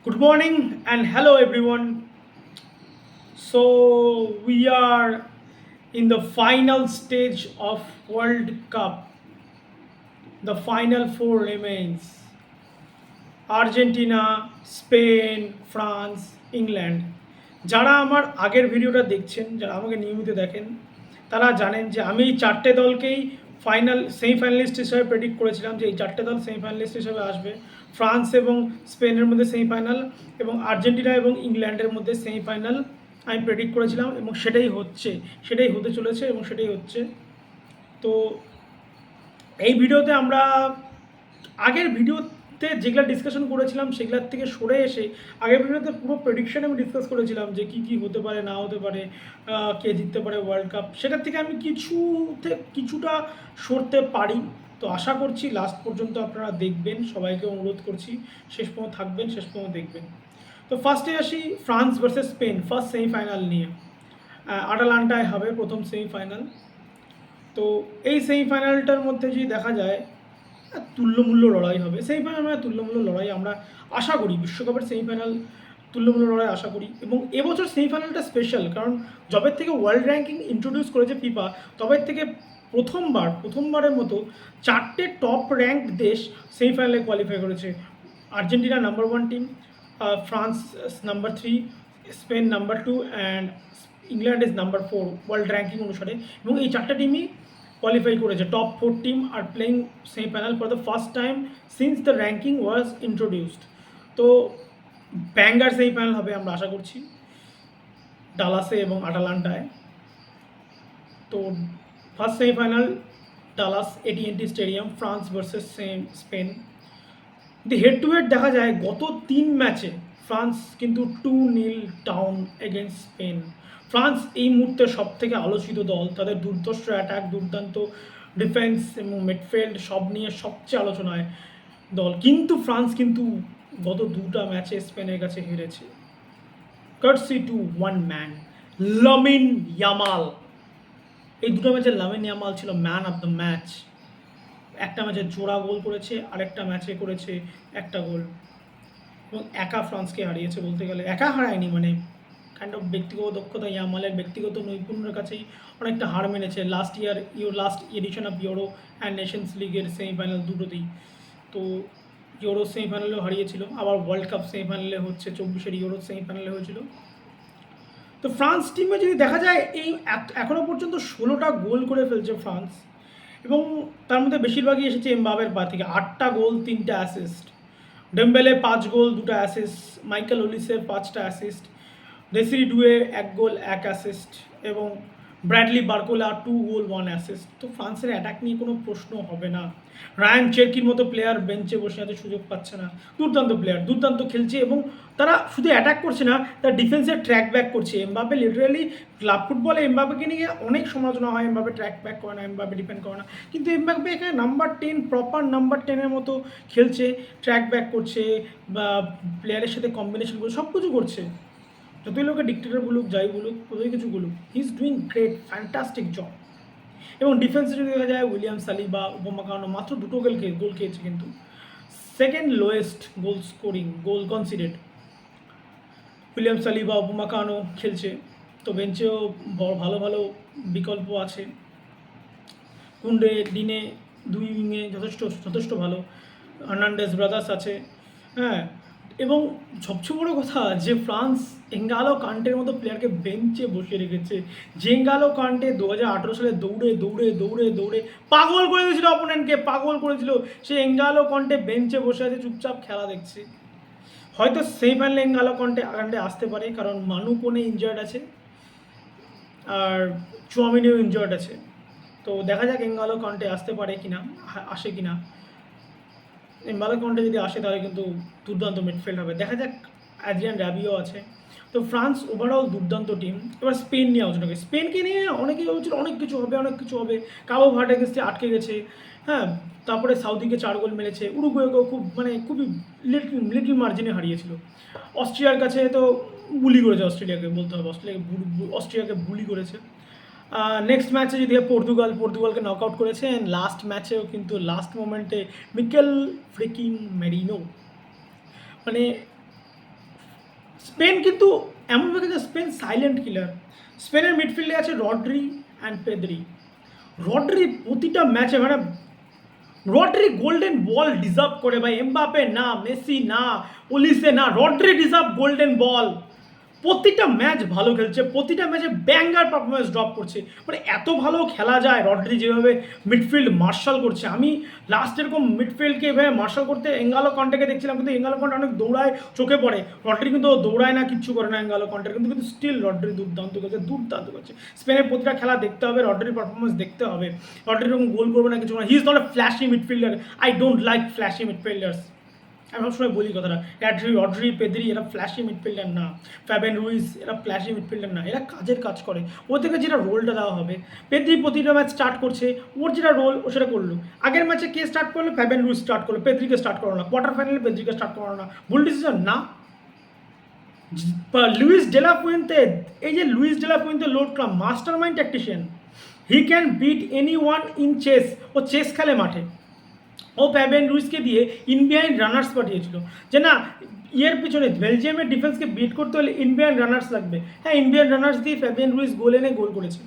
Good morning and hello everyone. So we are in the final stage of World Cup. The final four remains Argentina, Spain, France, England. যারা আমার আগের ভিডিওটা দেখছেন, যারা আমাকে নিয়মিত দেখেন, তারা জানেন যে আমি এই চারটে দলকেই সেমিফাইনালিস্ট হিসেবে প্রেডিক্ট করেছিলাম যে এই চারটে দল সেমিফাইনালিস্ট হিসেবে আসবে। ফ্রান্স এবং স্পেনের মধ্যে সেমিফাইনাল এবং আর্জেন্টিনা এবং ইংল্যান্ডের মধ্যে সেমিফাইনাল আমি প্রেডিক্ট করেছিলাম এবং সেটাই হচ্ছে, সেটাই হতে চলেছে এবং সেটাই হচ্ছে। তো এই ভিডিওতে আমরা আগের ভিডিওতে যেগুলো ডিসকাশন করেছিলাম সেগুলোর থেকে সরে এসে আগের ভিডিওতে পুরো প্রেডিকশন আমি ডিসকাস করেছিলাম যে কী কী হতে পারে না হতে পারে, কে জিততে পারে ওয়ার্ল্ড কাপ, সেটার থেকে আমি কিছুটা সরতে পারি। তো আশা করছি লাস্ট পর্যন্ত আপনারা দেখবেন, সবাইকে অনুরোধ করছি শেষ পর্যন্ত থাকবেন, শেষ পর্যন্ত দেখবেন। তো ফার্স্টে আসি France versus Spain, first semifinal নিয়ে। আটালান্টায় হবে প্রথম সেমিফাইনাল। তো এই সেমিফাইনালটার মধ্যে যদি দেখা যায় তুল্যমূল্য লড়াই হবে, সেমিফাইনাল মানে তুল্যমূল্য লড়াই আমরা আশা করি। বিশ্বকাপের সেমিফাইনাল তুল্যমূল্য লড়াই আশা করি এবং এবছর সেমিফাইনালটা স্পেশাল, কারণ যবের থেকে ওয়ার্ল্ড র্যাঙ্কিং ইন্ট্রোডিউস করেছে ফিফা তবের থেকে প্রথমবারের মতো চারটে টপ র্যাঙ্ক দেশ সেমিফাইনালে কোয়ালিফাই করেছে। Argentina number one team, France number three, Spain number two and England is number four world ranking অনুসারে। এবং এই চারটা টিমই qualify করেছে। টপ ফোর টিম আর playing semifinal for the first time since the ranking was introduced. তো banger semifinal হবে আমরা আশা করছি ডালাসে এবং আটালান্টায়। তো ফার্স্ট সেমিফাইনাল ডালাস এটিএনটি stadium, France versus Spain. The head to head দেখা যায় গত 3 ম্যাচে ফ্রান্স কিন্তু 2-0 ডাউন এগেনস্ট স্পেন। ফ্রান্স এই মুহূর্তে সব থেকে আলোচিত দল, তাদের দুর্ধর্ষ অ্যাটাক, দুর্দান্ত ডিফেন্স এবং মিডফিল্ড সব নিয়ে সবচেয়ে আলোচনায় দল, কিন্তু ফ্রান্স কিন্তু গত 2টা ম্যাচে স্পেনের কাছে হেরেছে। কার্সি two one man, Lamine Yamal. এই 2টা ম্যাচে লামিন ইয়ামাল ছিল ম্যান অফ দ্য ম্যাচ। একটা ম্যাচে জোড়া গোল করেছে, আরেকটা ম্যাচে করেছে একটা গোল এবং একা ফ্রান্সকে হারিয়েছে। বলতে গেলে একা হারায়নি, মানে কাইন্ড অফ ব্যক্তিগত দক্ষতা, ইয়ামালের ব্যক্তিগত নৈপুণ্যের কাছেই অনেকটা হার মেনেছে last edition of Euro and Nations লিগের সেমিফাইনাল দুটোতেই। তো ইউরো সেমিফাইনালেও হারিয়েছিল, আবার ওয়ার্ল্ড কাপ সেমিফাইনালে হচ্ছে, 24-এর ইউরো সেমিফাইনালে হয়েছিল। তো ফ্রান্স টিমে যদি দেখা যায় এই এখনও পর্যন্ত 16টা গোল করে ফেলছে ফ্রান্স এবং তার মধ্যে বেশিরভাগই এসেছে এমবাপের পা থেকে। 8টা গোল, 3টা অ্যাসিস্ট। ডেম্বেলে 5 গোল, 2টা অ্যাসিস্ট। মাইকেল ওলিসের 5টা অ্যাসিস্ট। ডেসিরি ডুয়ে 1 গোল, 1 অ্যাসিস্ট এবং ব্র্যাডলি বার্কোলা 2 গোল, 1 অ্যাসিস্ট। তো ফ্রান্সের অ্যাটাক নিয়ে কোনো প্রশ্ন হবে না। রায়ান চেরকির মতো প্লেয়ার বেঞ্চে বসে আছে, সুযোগ পাচ্ছে না। দুর্দান্ত প্লেয়ার, দুর্দান্ত খেলছে এবং তারা শুধু অ্যাটাক করছে না, তারা ডিফেন্সের ট্র্যাক ব্যাক করছে। এমবাপে লিটারালি ক্লাব ফুটবলে এমবাপেকে নিয়ে অনেক সমালোচনা হয়, এমবাপে ট্র্যাক ব্যাক করে না, এমবাপে ডিফেন্ড করে না, কিন্তু এমবাপে এখানে নাম্বার 10, প্রপার নাম্বার 10-এর মতো খেলছে, ট্র্যাক ব্যাক করছে বা প্লেয়ারের সাথে কম্বিনেশন করছে, সব কিছু করছে। যতই লোকে ডিক্টেটর বলুক, যাই বলুক, যতই কিছু বলুক, he is doing great, fantastic job. এবং ডিফেন্সে যদি দেখা যায় উইলিয়াম সালিবা, উপমাকানো মাত্র 2টো গোল খেয়েছে, কিন্তু সেকেন্ড লোয়েস্ট গোল কনসিডেড উইলিয়াম সালিবা, উপমাকানো খেলছে। তো বেঞ্চেও ভালো ভালো বিকল্প আছে। কুন্ডে, ডিনে, দুই উইংয়ে যথেষ্ট ভালো। হার্নান্ডেজ ব্রাদার্স আছে, হ্যাঁ। এবং সবচেয়ে বড় কথা যে ফ্রান্স এঙ্গালো কান্টের মতো প্লেয়ারকে বেঞ্চে বসিয়ে রেখেছে। যে এঙ্গালো কান্টে 2018 সালে দৌড়ে দৌড়ে দৌড়ে দৌড়ে পাগল করে দিয়েছিল, অপোনেন্টকে পাগল করেছিল, সে এঙ্গালো কন্টে বেঞ্চে বসে আছে, চুপচাপ খেলা দেখছে। হয়তো সেমিফাইনালে এঙ্গালো কন্টে আসতে পারে, কারণ মানু কোনে ইনজার্ড আছে আর চুয়ামিনিও ইনজার্ড আছে। তো দেখা যাক এঙ্গালো কন্টে আসতে পারে কিনা, আসে কিনা। এমবালো কন্টে যদি আসে তাহলে কিন্তু দুর্দান্ত মিডফিল্ড হবে। দেখা যাক, অ্যাড্রিয়ান র্যাবিও আছে। তো ফ্রান্স ওভারঅল দুর্দান্ত টিম। এবার স্পেন নিয়ে আলোচনা করি। স্পেনকে নিয়ে অনেকেই বলছিল অনেক কিছু হবে। কাবো ভার্ডে গেছে, আটকে গেছে, হ্যাঁ। তারপরে সাউদিকে 4 গোল মেরেছে, উরুগুয়েকেও খুবই লিটল মার্জিনে হারিয়েছিল। অস্ট্রিয়ার কাছে তো বুলি করেছে, অস্ট্রেলিয়াকে বলতে হবে, অস্ট্রিয়াকে বুলি করেছে। নেক্সট ম্যাচে যদি পর্তুগালকে নক আউট করেছে। অ্যান্ড লাস্ট ম্যাচেও কিন্তু লাস্ট মোমেন্টে মিকেল ফ্রিকিং মেরিনো, মানে স্পেন কিন্তু এমনভাবে যে স্পেন সাইলেন্ট কিলার। স্পেনের মিডফিল্ডে আছে রড্রি অ্যান্ড পেদ্রি। রড্রি প্রতিটা ম্যাচে মানে রড্রি গোল্ডেন বল ডিজার্ভ করে ভাই। এমবাপে না, মেসি না, ওলিসে না, রড্রি ডিজার্ভ গোল্ডেন বল। প্রতিটা ম্যাচ ভালো খেলছে, প্রতিটা ম্যাচে ব্যাঙ্গার পারফরমেন্স ড্রপ করছে। মানে এত ভালো খেলা যায় রড্রি যেভাবে মিডফিল্ড মার্শাল করছে। আমি লাস্ট এরকম মিডফিল্ডকে এভাবে মার্শাল করতে এঙ্গালো কন্টেকে দেখছিলাম, কিন্তু এঙ্গালো কন্টে অনেক দৌড়ায়, চোখে পড়ে। রড্রি কিন্তু দৌড়ায় না, কিচ্ছু করে না এঙ্গালো কন্টের, কিন্তু কিন্তু স্টিল রড্রি দুর্দান্ত করছে, দুর্দান্ত করছে। স্পেনের প্রতিটা খেলা দেখতে হবে, রড্রির পারফরমেন্স দেখতে হবে। রড্রি এরকম গোল করবে না, কিছু না। হি is not A flashy midfielder. I don't like flashy midfielders. আমি সবসময় বলি কথাটা, রড্রি পেদ্রি এরা ফ্ল্যাশি মিডফিল্ডার না, ফ্যাবেন রুইস এরা ফ্ল্যাশি মিডফিল্ডার না, এরা কাজের কাজ করে। ওদেরকে যেটা রোলটা দেওয়া হবে, পেদ্রি প্রতিটা ম্যাচ স্টার্ট করছে, ওর যেটা রোল ও সেটা করলো। আগের ম্যাচে কে স্টার্ট করলো? ফ্যাবেন রুইস স্টার্ট করলো, পেদ্রিকে স্টার্ট করো না। কোয়ার্টার ফাইনালে পেদ্রিকে স্টার্ট করো না, ভুল ডিসিশন না। লুইস ডেলা ফুয়েন্তে, এই যে Luis de la Fuente load club mastermind tactician, he can beat anyone in chess. ও চেস খেলে মাঠে। ও ফ্যাবিয়ান রুইসকে দিয়ে ইনবিহাইন্ড রানার্স পাঠিয়েছিল যে না, ইয়ের পিছনে বেলজিয়ামের ডিফেন্সকে বিট করতে হলে ইনবিহাইন্ড রানার্স লাগবে। হ্যাঁ, ইনবিহাইন্ড রানার্স দিয়ে ফ্যাবিয়ান রুইস গোল এনে গোল করেছে।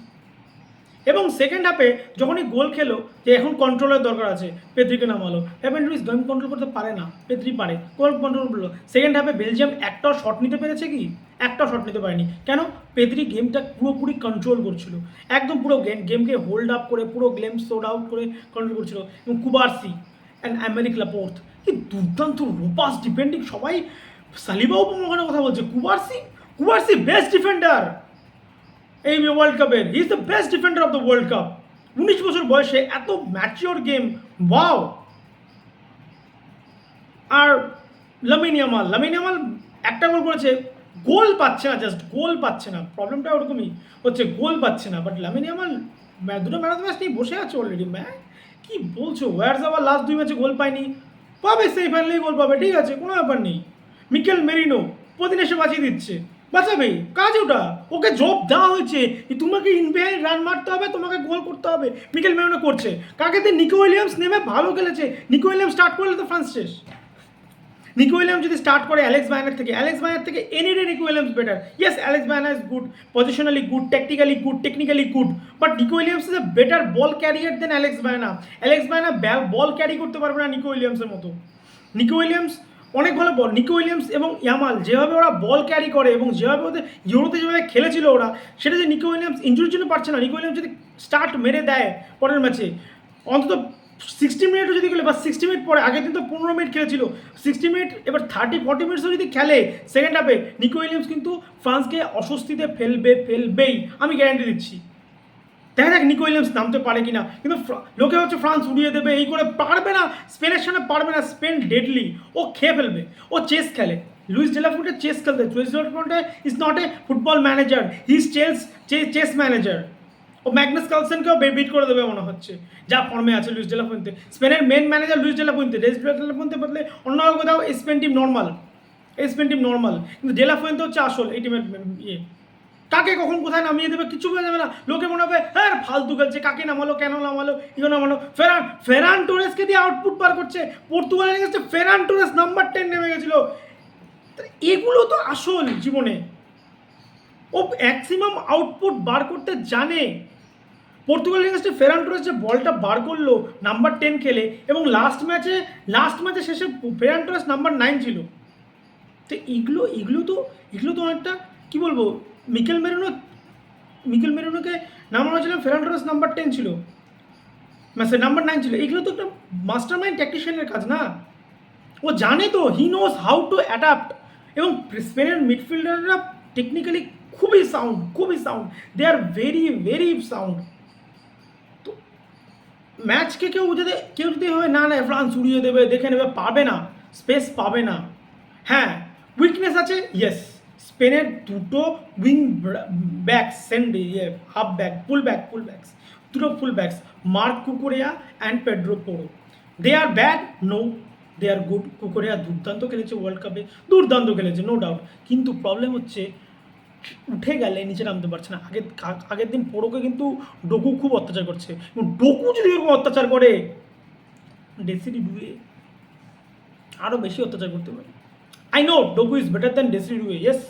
এবং সেকেন্ড হাফে যখনই গোল খেলো যে এখন কন্ট্রোলের দরকার আছে, পেদ্রিকে নামালো। ফ্যাবিয়ান রুইস গেম কন্ট্রোল করতে পারে না, পেদ্রি পারে, গোল কন্ট্রোল করলো। সেকেন্ড হাফে বেলজিয়াম একটাও শট নিতে পেরেছে কি? একটাও শট নিতে পারেনি। কেন? পেদ্রি গেমটা পুরোপুরি কন্ট্রোল করছিল, একদম পুরো গেমকে হোল্ড আপ করে, পুরো গেম সোড আউট করে কন্ট্রোল করছিল। এবং কুবার্সি অ্যান্ড আমেরিক লাপোর্ত কি দুর্দান্ত রোপাস ডিফেন্ডিং। সবাই সালিবাও ওখানে কথা বলছে। কুবার্সি বেস্ট ডিফেন্ডার এই ওয়ার্ল্ড কাপের। He is the best defender of the world cup. 19 বছর বয়সে এত ম্যাচিওর গেম, ওয়াও। আর লামিন ইয়ামাল একটা গোল করেছে, গোল পাচ্ছে না, জাস্ট গোল পাচ্ছে না। প্রবলেমটা ওরকমই হচ্ছে, গোল পাচ্ছে না। বাট লামিন ইয়ামাল দুটো ম্যান অফ দ্য ম্যাচ নিয়ে বসে আছে অলরেডি। কি বলছো? ওয়ার্স আবার লাস্ট 2 ম্যাচে গোল পায়নি, পাবে সেমিফাইনালেই গোল পাবে, ঠিক আছে, কোনো ব্যাপার নেই। মিকেল মেরিনো প্রতিদিন এসে বাঁচিয়ে দিচ্ছে, বাঁচাবে, কাজ ওটা। ওকে জব দেওয়া হয়েছে, তোমাকে ইনবিহাইন্ড রান মারতে হবে, তোমাকে গোল করতে হবে। মিকেল মেরিনো করছে। কাকে দিয়ে? নিকো উইলিয়ামস নেমে ভালো খেলেছে। নিকো উইলিয়ামস স্টার্ট করলে তো ফ্রান্স শেষ। নিকো উইলিয়ামস যদি স্টার্ট করে অ্যালেক্স বায়ানের থেকে any day Nico Williams better. Yes, Alex Baena is good, positionally good, technically good, but Nico Williams is a better ball carrier than Alex Baena ball carry করতে পারবে না নিকো উইলিয়ামসের মতো। Nico Williams অনেক ভালো বল। Nico Williams এবং Yamal যেভাবে ওরা বল carry করে এবং যেভাবে ওদের ইউরোতে যেভাবে খেলেছিল ওরা, সেটা যে নিকো উইলিয়ামস ইনজুরির জন্য পারছে না। নিকো উইলিয়ামস যদি স্টার্ট মেরে দেয় পরের ম্যাচে, অন্তত 60 মিনিটও যদি খেলে, বা 60 মিনিট পরে, আগের দিন তো 15 মিনিট খেলেছিল, 60 মিনিট, এবার 30-40 মিনিটসও যদি খেলে সেকেন্ড হাফে, নিকো উইলিয়ামস কিন্তু ফ্রান্সকে অস্বস্তিতে ফেলবেই, আমি গ্যারান্টি দিচ্ছি। দেখা যাক নিকো উইলিয়ামস নামতে পারে কিনা। কিন্তু লোকে হচ্ছে ফ্রান্স উড়িয়ে দেবে, এই করে পারবে না, স্পেনের সামনে পারবে না। স্পেন ডেডলি, ও খেয়ে ফেলবে। ও চেস খেলে, লুইস ডেলা ফুন্টে চেস খেলতে। Luis de la Fuente is not a football manager, he is chess manager. ও ম্যাগনাস কার্লসেনকেও বিট করে দেবে মনে হচ্ছে, যা ফর্মে আছে লুইস ডেলা ফুন্তে। স্পেনের মেন ম্যানেজার লুইস ডেলা ফুন্তে বদলে অন্য কোথাও স্পেন টিম নর্মাল, কিন্তু ডেলা ফুয়েন্তে হচ্ছে আসল এই টিমের ইয়ে। কাকে কখন কোথায় নামিয়ে দেবে কিছু বোঝা যাবে না। লোকে মনে হবে হ্যাঁ ফালতু খেলছে, কাকে নামালো, কেন নামালো, নামালো। ফেরান টোরেসকে দিয়ে আউটপুট বার করছে। পর্তুগালের কাছে ফেরান টোরেস নাম্বার 10 নেমে গেছিল। এগুলো তো আসল জীবনে। ও ম্যাক্সিমাম আউটপুট বার করতে জানে। পর্তুগালের এগেন্স্টে ফেরান টোরেস যে বলটা বার করলো নাম্বার 10 খেলে, এবং লাস্ট ম্যাচে শেষে ফেরান টোরেস নাম্বার 9 ছিল। তো এগুলো তো অনেকটা কী বলবো, মিকেল মেরিনোকে নামানো ছিল, ফেরান টোরেস নাম্বার 10 ছিল, নাম্বার 9 ছিল। এগুলো তো একটা মাস্টার মাইন্ড ট্যাকটিশিয়ানের কাজ না? ও জানে তো, he knows how to adapt. এবং স্পেনের মিডফিল্ডাররা টেকনিক্যালি খুবই sound, they are very sound. তো ম্যাচকে কেউ যদি হয় না ফ্রান্স উড়িয়ে দেবে, দেখে নেবে, পাবে না, স্পেস পাবে না। হ্যাঁ, উইকনেস আছে, ইয়েস। স্পেনের দুটো wing backs, half back, full backs, দুটো full backs, Marc Cucurella and Pedro Porro. They are bad? No, they are good. Cucurella দুর্দান্ত খেলেছে ওয়ার্ল্ড কাপে, দুর্দান্ত খেলেছে, নো ডাউট। কিন্তু প্রবলেম হচ্ছে উঠে গেলে নিচে নামতে পারছে না। আগের দিন পোড়োকে কিন্তু ডোকু খুব অত্যাচার করছে, এবং ডোকু যদি এরকম অত্যাচার করে, ডেসিডি ডুয়ে আরও বেশি অত্যাচার করতে পারে। I know Doku is better than Desiree Doué, yes,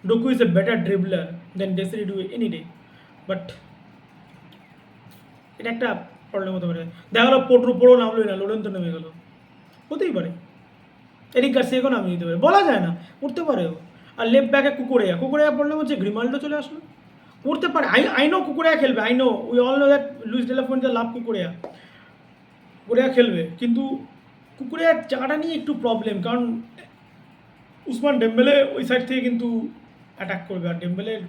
Doku is a better dribbler than Desiree Doué any day. But এটা একটা প্রবলেম হতে পারে। দেখা গেলো পোড়ো নামলোই না, লোরেন্তো নেমে গেলো, হতেই পারে। এরিক গার্সিয়াকেও নামিয়ে দিতে পারে, বলা যায় না, উঠতে পারে ও। আর লেফট ব্যাকে কুকুরেয়া প্রবলেম হচ্ছে গ্রিমাল্ডো চলে আসলো, উঠতে পারে। আই নো কুকুরেয়া খেলবে, I know, we all know that Luis de la Fuente love Cucurella খেলবে, কিন্তু কুকুরেয়ার জায়গাটা নিয়ে একটু প্রবলেম, কারণ উসমান ডেম্বেলে ওই সাইড থেকে কিন্তু অ্যাটাক করবে, আর ডেম্বেলের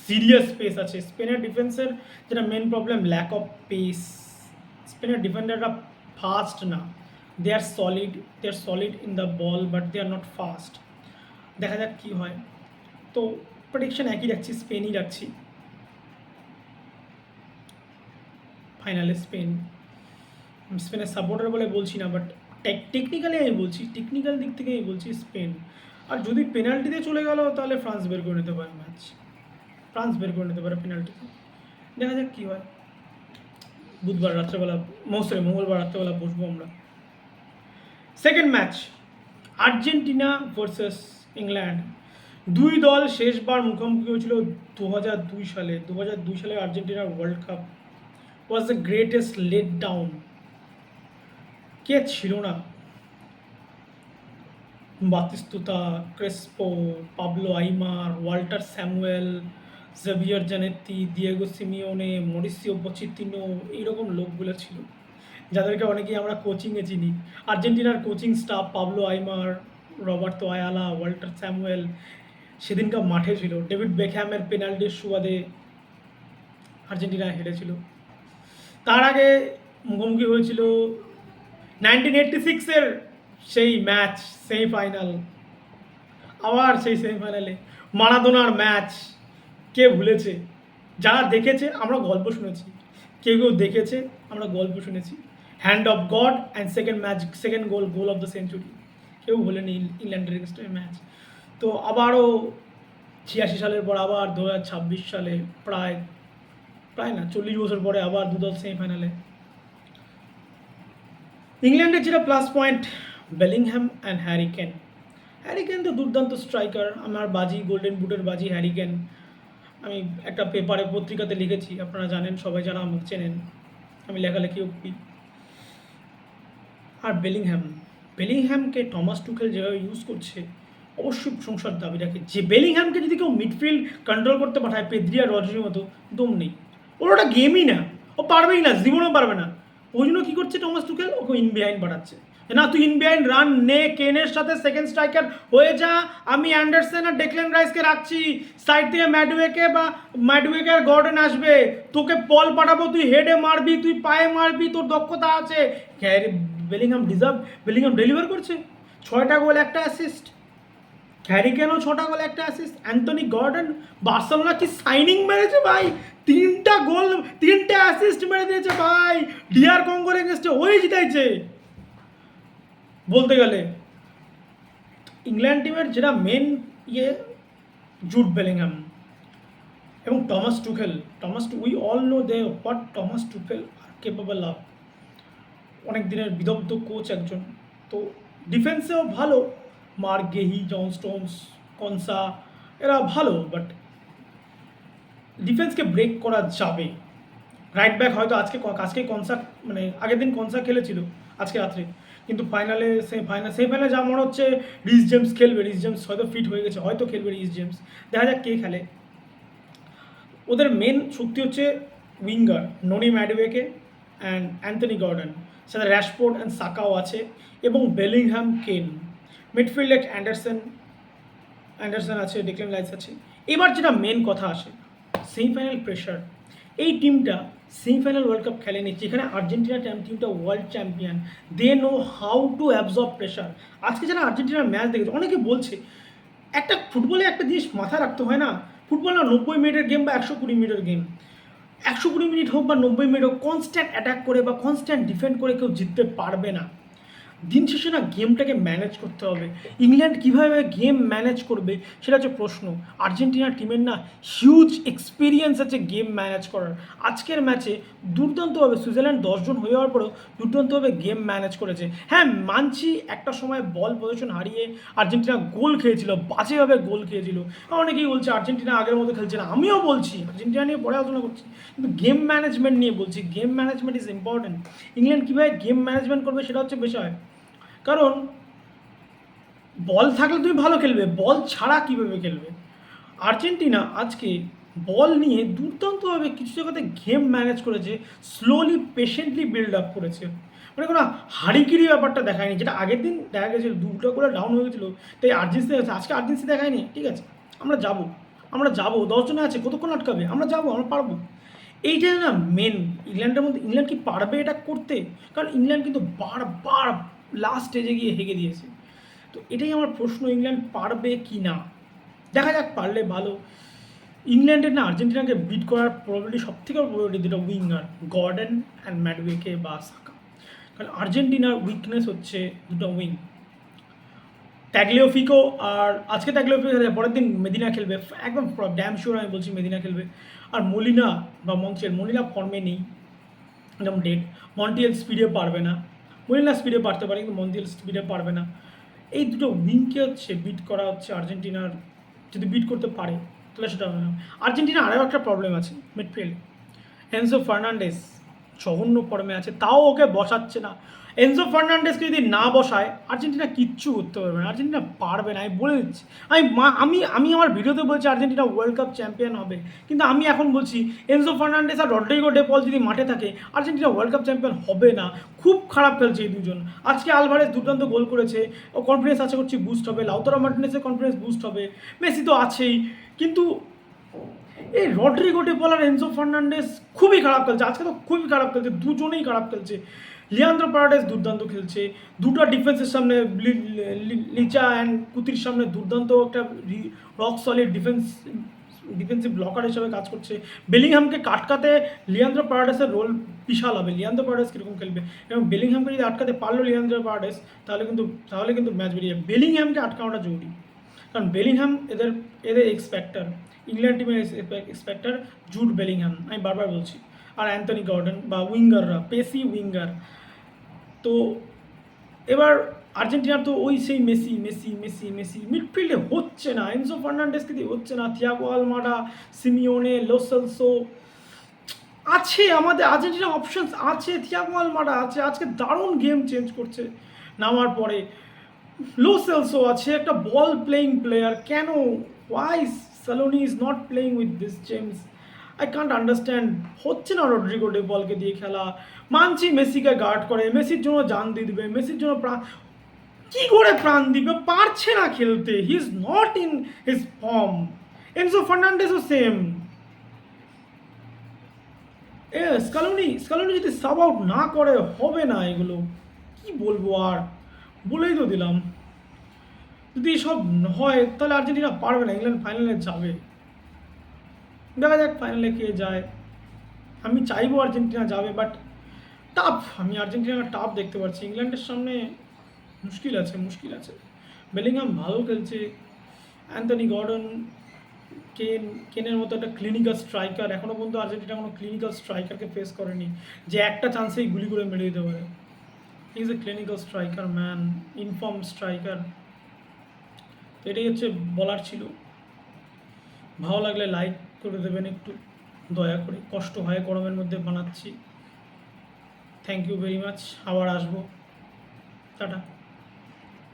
সিরিয়াস পেস আছে। স্পেনের ডিফেন্সের যেটা main problem, lack of pace. স্পেনের ডিফেন্ডাররা ফাস্ট না, they are solid in the ball, but they are not fast. দেখা যাক কী হয়। তো প্রেডিকশন একই রাখছি, স্পেনই রাখছি ফাইনালে। স্পেনের সাপোর্টার বলে বলছি না, বাট টেকনিক্যালি আমি বলছি, টেকনিক্যাল দিক থেকে আমি বলছি স্পেন। আর যদি পেনাল্টিতে চলে গেল তাহলে ফ্রান্স বের করে নিতে পারে ম্যাচ, ফ্রান্স বের করে নিতে পারে পেনাল্টিতে। দেখা যাক কী হয়। বুধবার রাত্রেবেলা, মঙ্গলবার রাত্রেবেলা বসবো আমরা। Second match, Argentina versus England. দুই দল শেষবার মুখোমুখি হয়েছিল 2002 সালে। 2002 সালে আর্জেন্টিনার World Cup was the greatest let down. কে ছিল না? Batistuta, Crespo, Pablo Aimar, Walter Samuel, Javier Zanetti, Diego Simeone, Mauricio Pochettino, এইরকম লোকগুলো ছিল যাদেরকে অনেকেই আমরা কোচিংয়ে চিনি। আর্জেন্টিনার coaching staff Pablo Aimar, Roberto Ayala, Walter Samuel সেদিনকার মাঠে ছিল। ডেভিড বেকহ্যামের পেনাল্টির সুবাদে আর্জেন্টিনা হেরেছিল। তার আগে মুখোমুখি হয়েছিল 1986-এর সেই ম্যাচ, সেমিফাইনাল। আবার সেই সেমিফাইনালে মারাদোনার ম্যাচ, কে ভুলেছে? যারা দেখেছে আমরা গল্প শুনেছি, কেউ দেখেছে আমরা গল্প শুনেছি। Hand of god and second goal of the century, কেউ ভুলেনি ইংল্যান্ডের এগেনস্টে ম্যাচ। তো আবারও 86 সালের পর আবার 2026 সালে প্রায় না 40 বছর পরে আবার দুদল সেমিফাইনালে। ইংল্যান্ডের যেটা plus point, Bellingham and hurricane তো দুর্দান্ত স্ট্রাইকার। আমার বাজি, গোল্ডেন বুটের বাজি হ্যারিকেন। আমি একটা পেপারে, পত্রিকাতে লিখেছি, আপনারা জানেন, সবাই যারা আমাকে চেনেন, আমি লেখালেখিও করি। আর বেলিংহ্যামকে টমাস টুখেল যেভাবে ইউজ করছে অবশ্যই প্রশংসার দাবি রাখে। যে বেলিংহ্যামকে যদি কেউ মিডফিল্ড কন্ট্রোল করতে পাঠায় পেদ্রি আর রডরির মতো, দম নেই ওর, ওটা গেমই না, ও পারবেই না, জীবনেও পারবে না। ওই জন্য কী করছে Thomas Tuchel, okay in behind পাঠাচ্ছে। না, তুই ইন বিহাইন্ড রান নে, কেনের সাথে সেকেন্ড স্ট্রাইকার হয়ে যা, আমি অ্যান্ডারসন আর ডেকল্যান রাইসকে রাখছি, সাইড থেকে ম্যাডওয়েকে আর গর্ডন আসবে, তোকে বল পাঠাবো, তুই হেডে মারবি, তুই পায়ে মারবি, তোর দক্ষতা আছে। বেলিংহাম ডেলিভার করছে, 6টা গোল 1টা অ্যাসিস্ট। হ্যারিকেনও 6টা গোল 1টা অ্যাসিস্ট। অ্যান্থনি গর্ডন বার্সেলোনা কি সাইনিং মেরেছে ভাই, 3টা গোল 3টে অ্যাসিস্ট মেরে দিয়েছে ভাই। ডিআর কঙ্গোর এগেনস্টে ওই জিতাইছে। বলতে গেলে ইংল্যান্ড টিমের যেটা মেন জুড বেলিংহাম এবং Thomas Tuchel. We all know they what Thomas Tuchel are capable of. অনেক দিনের বিদগ্ধ কোচ একজন। তো ডিফেন্সেও ভালো, মার্ক গেহি, জন স্টোনস, কনসা, এরা ভালো, বাট ডিফেন্সকে ব্রেক করা যাবে। রাইট ব্যাক হয়তো আজকে কনসা, মানে আগের দিন কনসা খেলেছিল আজকে রাত্রে, কিন্তু সেমিফাইনালে যা মনে হচ্ছে রিস জেমস খেলবে। রিস জেমস হয়তো ফিট হয়ে গেছে, হয়তো খেলবে রিস জেমস। দেখা যাক কে খেলে। ওদের মেন শক্তি হচ্ছে winger Noni ম্যাডওয়েকে and Anthony Gordon, সাথে র্যাশফোর্ড অ্যান্ড সাকাও আছে, এবং বেলিংহ্যাম, কেন। মিডফিল্ডে অ্যান্ডারসন আছে, ডেকল্যান রাইস আছে। এবার যেটা মেন কথা আসে, সেমিফাইনাল প্রেশার। এই টিমটা সেমিফাইনাল ওয়ার্ল্ড কাপ খেলেনি, যেখানে আর্জেন্টিনা টিমটা world champion. They know how to absorb pressure. আজকে যারা আর্জেন্টিনার ম্যাচ দেখেছে, অনেকে বলছে একটা ফুটবলে একটা জিনিস মাথায় রাখতে হয় না, ফুটবল না 90 মিনিটের গেম বা 120 মিনিটের গেম। 120 মিনিট হোক বা 90 মিনিট হোক, কনস্ট্যান্ট অ্যাটাক করে বা কনস্ট্যান্ট ডিফেন্ড করে কেউ জিততে পারবে না। দিন শেষে না গেমটাকে ম্যানেজ করতে হবে। ইংল্যান্ড কীভাবে গেম ম্যানেজ করবে সেটা হচ্ছে প্রশ্ন। আর্জেন্টিনার টিমের না হিউজ এক্সপিরিয়েন্স আছে গেম ম্যানেজ করার। আজকের ম্যাচে দুর্দান্তভাবে সুইজারল্যান্ড 10 জন হয়ে যাওয়ার পরেও দুর্দান্তভাবে গেম ম্যানেজ করেছে। হ্যাঁ, মানছি একটা সময় বল পজিশন হারিয়ে আর্জেন্টিনা গোল খেয়েছিল, বাজেভাবে গোল খেয়েছিল। অনেকেই বলছে আর্জেন্টিনা আগের মতো খেলছে না, আমিও বলছি আর্জেন্টিনা নিয়ে পরে আলোচনা করছি, কিন্তু গেম ম্যানেজমেন্ট নিয়ে বলছি। Game management is important. England কীভাবে গেম ম্যানেজমেন্ট করবে সেটা হচ্ছে বিষয়। কারণ বল থাকলে তুমি ভালো খেলবে, বল ছাড়া কীভাবে খেলবে? আর্জেন্টিনা আজকে বল নিয়ে দুর্দান্তভাবে কিছু জায়গাতে গেম ম্যানেজ করেছে, স্লোলি পেশেন্টলি বিল্ড আপ করেছে। মানে কোনো হাড়িকিরি ব্যাপারটা দেখায়নি, যেটা আগের দিন দেখা গেছিলো 2টা করে ডাউন হয়ে গেছিলো, তাই আর্জেন্সি আছে। আজকে আর্জেন্সি দেখায়নি, ঠিক আছে আমরা যাবো, আমরা যাবো, 10 জনে আছে, কতক্ষণ আটকাবে, আমরা যাবো, আমরা পারবো। এইটাই না মেন ইংল্যান্ডের মধ্যে। ইংল্যান্ড কি পারবে এটা করতে? কারণ ইংল্যান্ড কিন্তু বারবার লাস্ট স্টেজে গিয়ে হেগে দিয়েছে। তো এটাই আমার প্রশ্ন, ইংল্যান্ড পারবে কি না, দেখা যাক। পারলে ভালো। ইংল্যান্ডের না আর্জেন্টিনাকে বিট করার প্রবাবিলিটি সবথেকে প্রবাবিলিটি দুটো উইঙ্গার, গর্ডন অ্যান্ড ম্যাডওয়েকে বা সাকা। কারণ আর্জেন্টিনার উইকনেস হচ্ছে দুটো উইং, ট্যাগলিওফিকো। আর আজকে ট্যাগলিওফিকো, পরের দিন মেদিনা খেলবে, একদম ড্যাম শিওর আমি বলছি মেদিনা খেলবে। আর মলিনা বা মন্টিয়েল, মলিনা ফর্মে নেই, একদম ডেড। মন্টিয়েল স্পিডে পারবে না, মলিনা স্পিডে পারতে পারে কিন্তু মন্টিয়েল স্পিডে পারবে না। এই দুটো উইংকে হচ্ছে বিট করা হচ্ছে আর্জেন্টিনার, যদি বিট করতে পারে তাহলে সেটা হবে না। আর্জেন্টিনা আরও একটা প্রবলেম আছে মিডফিল্ড। এনজো ফার্নান্ডেস জঘন্য ফর্মে আছে, তাও ওকে বসাচ্ছে না। এনজো ফার্নান্ডেসকে যদি না বসায় আর্জেন্টিনা কিচ্ছু করতে পারবে না, আর্জেন্টিনা পারবে না, আমি বলে দিচ্ছি। আমি আমার ভিডিওতে বলছি আর্জেন্টিনা ওয়ার্ল্ড কাপ চ্যাম্পিয়ন হবে, কিন্তু আমি এখন বলছি এনজো ফার্নান্ডেস আর রড্রিগো ডে পল যদি মাঠে থাকে আর্জেন্টিনা ওয়ার্ল্ড কাপ চ্যাম্পিয়ন হবে না। খুব খারাপ খেলছে এই দুজন। আজকে আলভারেজ দুর্দান্ত গোল করেছে, ও কনফিডেন্স আশা করছি বুস্ট হবে। লাউতারো মার্টিনেসের কনফিডেন্স বুস্ট হবে, মেসি তো আছেই। কিন্তু এই রড্রিগো ডে পল আর এনজো ফার্নান্ডেস খুবই খারাপ খেলছে, আজকে তো খুবই খারাপ খেলছে, দুজনেই খারাপ খেলছে। লিয়ান্দ্রো প্যারাডেস দুর্দান্ত খেলছে, দুটো ডিফেন্সের সামনে লিচা অ্যান্ড কুতির সামনে দুর্দান্ত একটা রক সলিড ডিফেন্সিভ ব্লকার হিসেবে কাজ করছে। বেলিংহামকে কাটকাতে লিয়ান্দ্রো প্যারাডেসের রোল বিশাল হবে। লিয়ান্দ্রো প্যারাডেস কীরকম খেলবে এবং বেলিংহামকে যদি আটকাতে পারলো লিয়ান্দ্রো প্যারাডেস, তাহলে কিন্তু ম্যাচ বেরিয়ে যাবে। বেলিংহামকে আটকানোটা জরুরি, কারণ বেলিংহাম এদের এক্সপেক্টার, ইংল্যান্ড টিমের এক্সপেক্টার জুড বেলিংহাম, আমি বারবার বলছি। আর অ্যান্থনি গর্ডন বা উইঙ্গাররা, পেসি উইঙ্গার। তো এবার আর্জেন্টিনার তো ওই সেই মেসি মেসি মেসি মেসি মিডফিল্ডে হচ্ছে না, এনজো ফার্নান্ডেসকে দিয়ে হচ্ছে না। থিয়াগো আলমাডা, সিমিওনে, লো সেলসো আছে, আমাদের আর্জেন্টিনা অপশনস আছে, থিয়াগো আলমাডা আছে, আজকে দারুণ গেম চেঞ্জ করছে নামার পরে। লো সেলসো আছে, একটা বল প্লেয়িং প্লেয়ার। কেন why Scaloni is not playing with this gems? I can't understand. হচ্ছে না রড্রিগো ডে বলকে দিয়ে খেলা। মানছি মেসিকে গার্ড করে, মেসির জন্য জান দিয়ে দিবে, মেসির জন্য প্রাণ, কী করে প্রাণ দিবে? পারছে না খেলতে, he is not in his form. Enzo ফার্নান্ডেসও সেম। স্কালোনি যদি সাব আউট না করে হবে না। এগুলো কি বলবো আর, বলেই তো দিলাম। যদি সব হয় তাহলে আর্জেন্টিনা পারবে না, ইংল্যান্ড ফাইনালে যাবে। দেখা যাক ফাইনালে কে যায়। আমি চাইবো আর্জেন্টিনা যাবে, বাট টাফ, আমি আর্জেন্টিনার টাফ দেখতে পাচ্ছি। ইংল্যান্ডের সামনে মুশকিল আছে। বেলিংহাম ভালো খেলছে, অ্যান্থনি গর্ডন, কেনের মতো একটা ক্লিনিক্যাল স্ট্রাইকার। এখনও পর্যন্ত আর্জেন্টিনা কোনো ক্লিনিক্যাল স্ট্রাইকারকে ফেস করেনি যে একটা চান্সেই গুলি করে মেরে দিতে পারে। He is a clinical striker man, inform striker. তো এটাই হচ্ছে বলার ছিল। ভালো লাগলে লাইক করে দেবেন একটু দয়া করে, কষ্ট হয় গরমের মধ্যে বানাচ্ছি। থ্যাংক ইউ ভেরি মাচ, আবার আসবো, টাটা।